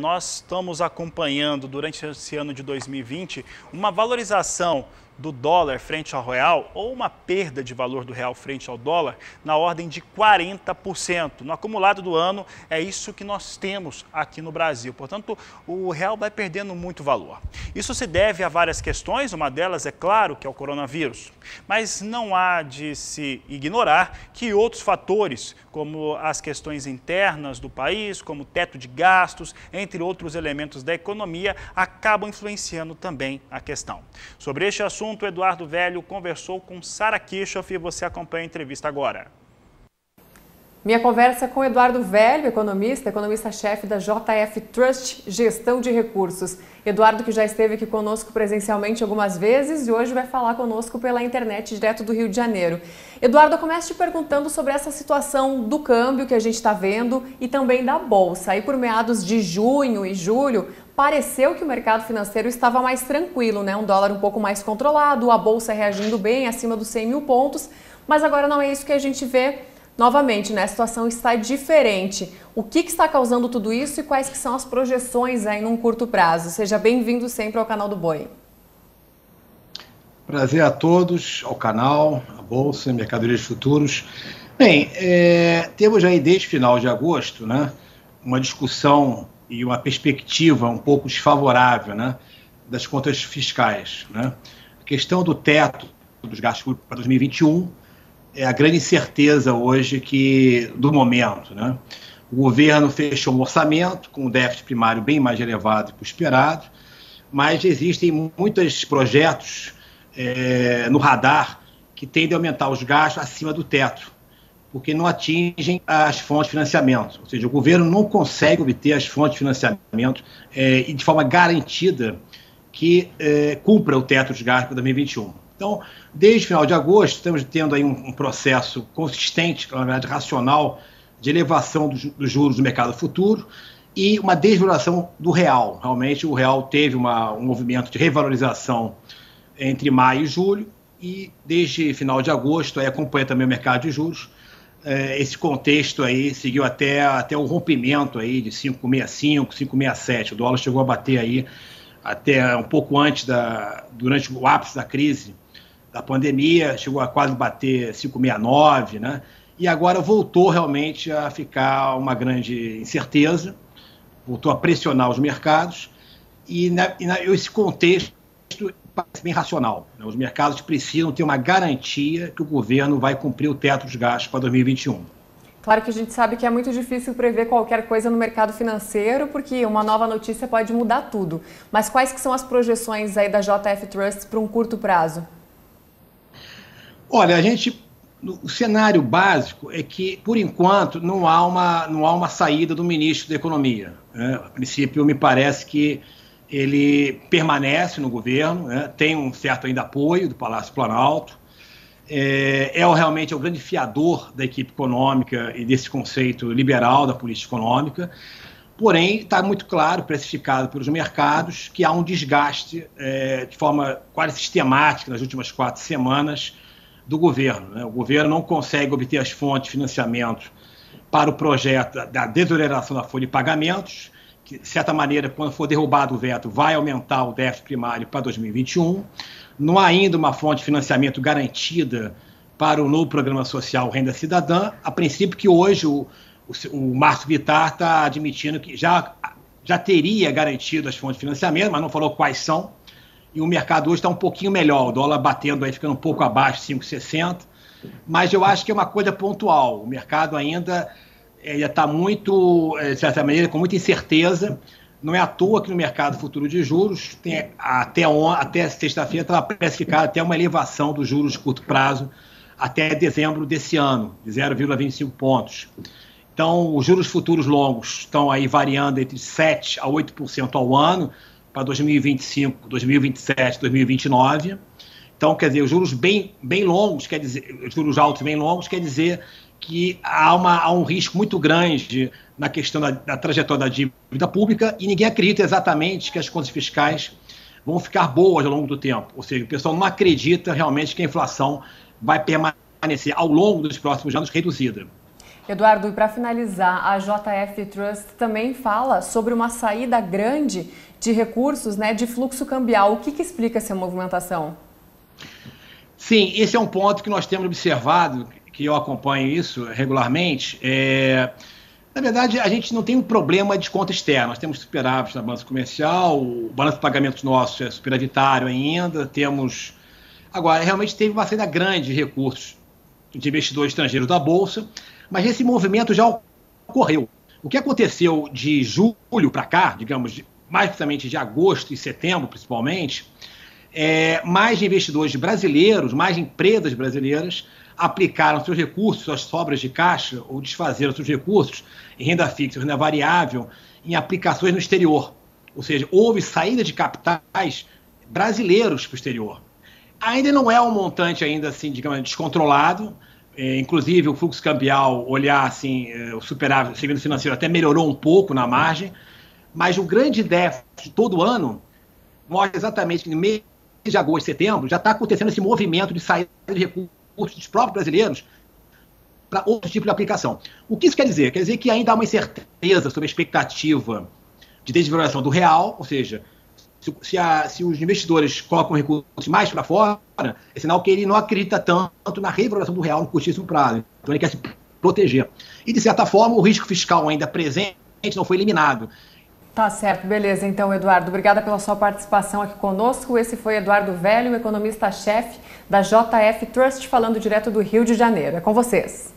nós estamos acompanhando durante esse ano de 2020 uma valorização do dólar frente ao real ou uma perda de valor do real frente ao dólar na ordem de 40%. No acumulado do ano, é isso que nós temos aqui no Brasil. Portanto, o real vai perdendo muito valor. Isso se deve a várias questões, uma delas, é claro, que é o coronavírus. Mas não há de se ignorar que outros fatores, como as questões internas do país, como o teto de gastos, entre outros elementos da economia, acabam influenciando também a questão. Sobre este assunto, Eduardo Velho conversou com Sara Kirchhoff e você acompanha a entrevista agora. Minha conversa com Eduardo Velho, economista-chefe da JF Trust Gestão de Recursos. Eduardo, que já esteve aqui conosco presencialmente algumas vezes e hoje vai falar conosco pela internet direto do Rio de Janeiro. Eduardo, eu começo te perguntando sobre essa situação do câmbio que a gente está vendo e também da Bolsa. Aí por meados de junho e julho, pareceu que o mercado financeiro estava mais tranquilo, né? Um dólar um pouco mais controlado, a Bolsa reagindo bem, acima dos 100 mil pontos, mas agora não é isso que a gente vê. Novamente, né, a situação está diferente. O que está causando tudo isso e quais que são as projeções aí num curto prazo? Seja bem-vindo sempre ao canal do Boi. Prazer a todos, ao canal, à Bolsa, Mercadorias de Futuros. Bem, temos aí desde final de agosto, né, uma discussão e uma perspectiva um pouco desfavorável, né, das contas fiscais, né? A questão do teto dos gastos públicos para 2021 é a grande incerteza hoje do momento, né? O governo fechou um orçamento com um déficit primário bem mais elevado do que o esperado, mas existem muitos projetos no radar que tendem a aumentar os gastos acima do teto, porque não atingem as fontes de financiamento. Ou seja, o governo não consegue obter as fontes de financiamento e de forma garantida que cumpra o teto de gastos para 2021. Então, desde o final de agosto, estamos tendo aí um processo consistente, na verdade racional, de elevação dos juros do mercado futuro e uma desvalorização do real. Realmente, o real teve um movimento de revalorização entre maio e julho e, desde final de agosto, aí acompanha também o mercado de juros. Esse contexto aí seguiu até o rompimento aí de 5,65, 5,67. O dólar chegou a bater aí até um pouco antes, durante o ápice da crise da pandemia, chegou a quase bater 5,69, né? E agora voltou realmente a ficar uma grande incerteza, voltou a pressionar os mercados, e esse contexto parece bem racional, né? Os mercados precisam ter uma garantia que o governo vai cumprir o teto dos gastos para 2021. Claro que a gente sabe que é muito difícil prever qualquer coisa no mercado financeiro, porque uma nova notícia pode mudar tudo. Mas quais que são as projeções aí da JF Trust para um curto prazo? Olha, o cenário básico é que, por enquanto, não há uma saída do ministro da Economia, né? A princípio, me parece que ele permanece no governo, né? Tem um certo ainda apoio do Palácio Planalto, realmente é o grande fiador da equipe econômica e desse conceito liberal da política econômica, porém está muito claro, precificado pelos mercados, que há um desgaste de forma quase sistemática nas últimas 4 semanas do governo, né? O governo não consegue obter as fontes de financiamento para o projeto da desoneração da folha de pagamentos, que, de certa maneira, quando for derrubado o veto, vai aumentar o déficit primário para 2021. Não há ainda uma fonte de financiamento garantida para o novo programa social Renda Cidadã. A princípio que hoje o Márcio Vittar está admitindo que já teria garantido as fontes de financiamento, mas não falou quais são. E o mercado hoje está um pouquinho melhor, o dólar batendo aí, ficando um pouco abaixo de 5,60, mas eu acho que é uma coisa pontual. O mercado ainda está muito, de certa maneira, com muita incerteza. Não é à toa que no mercado futuro de juros, até sexta-feira, estava precificado até uma elevação dos juros de curto prazo até dezembro desse ano, de 0,25 pontos. Então, os juros futuros longos estão aí variando entre 7% a 8% ao ano, para 2025, 2027, 2029. Então, quer dizer, os juros bem longos, os juros altos bem longos, quer dizer que há um risco muito grande na questão da trajetória da dívida pública e ninguém acredita exatamente que as contas fiscais vão ficar boas ao longo do tempo. Ou seja, o pessoal não acredita realmente que a inflação vai permanecer ao longo dos próximos anos reduzida. Eduardo, e para finalizar, a JF Trust também fala sobre uma saída grande de recursos, né, de fluxo cambial. O que explica essa movimentação? Sim, esse é um ponto que nós temos observado, que eu acompanho isso regularmente. Na verdade, a gente não tem um problema de conta externa. Nós temos superávit na balança comercial, o balanço de pagamentos nosso é superavitário ainda, temos... Agora, realmente teve uma saída grande de recursos de investidores estrangeiros da Bolsa, mas esse movimento já ocorreu. O que aconteceu de julho para cá, digamos, mais precisamente de agosto e setembro, principalmente, mais investidores brasileiros, mais empresas brasileiras aplicaram seus recursos, suas sobras de caixa, ou desfazeram seus recursos em renda fixa, renda variável, em aplicações no exterior. Ou seja, houve saída de capitais brasileiros para o exterior. Ainda não é um montante ainda assim, digamos, descontrolado. Inclusive o fluxo cambial, olhar assim, o superávit, o segmento financeiro até melhorou um pouco na margem, mas o grande déficit de todo ano mostra exatamente que no mês de agosto e setembro já está acontecendo esse movimento de saída de recursos dos próprios brasileiros para outro tipo de aplicação. O que isso quer dizer? Quer dizer que ainda há uma incerteza sobre a expectativa de desvalorização do real, ou seja, se os investidores colocam recursos mais para fora, é sinal que ele não acredita tanto na revalorização do real no curtíssimo prazo. Então ele quer se proteger. E, de certa forma, o risco fiscal ainda presente não foi eliminado. Tá certo, beleza. Então, Eduardo, obrigada pela sua participação aqui conosco. Esse foi Eduardo Velho, economista-chefe da JF Trust, falando direto do Rio de Janeiro. É com vocês.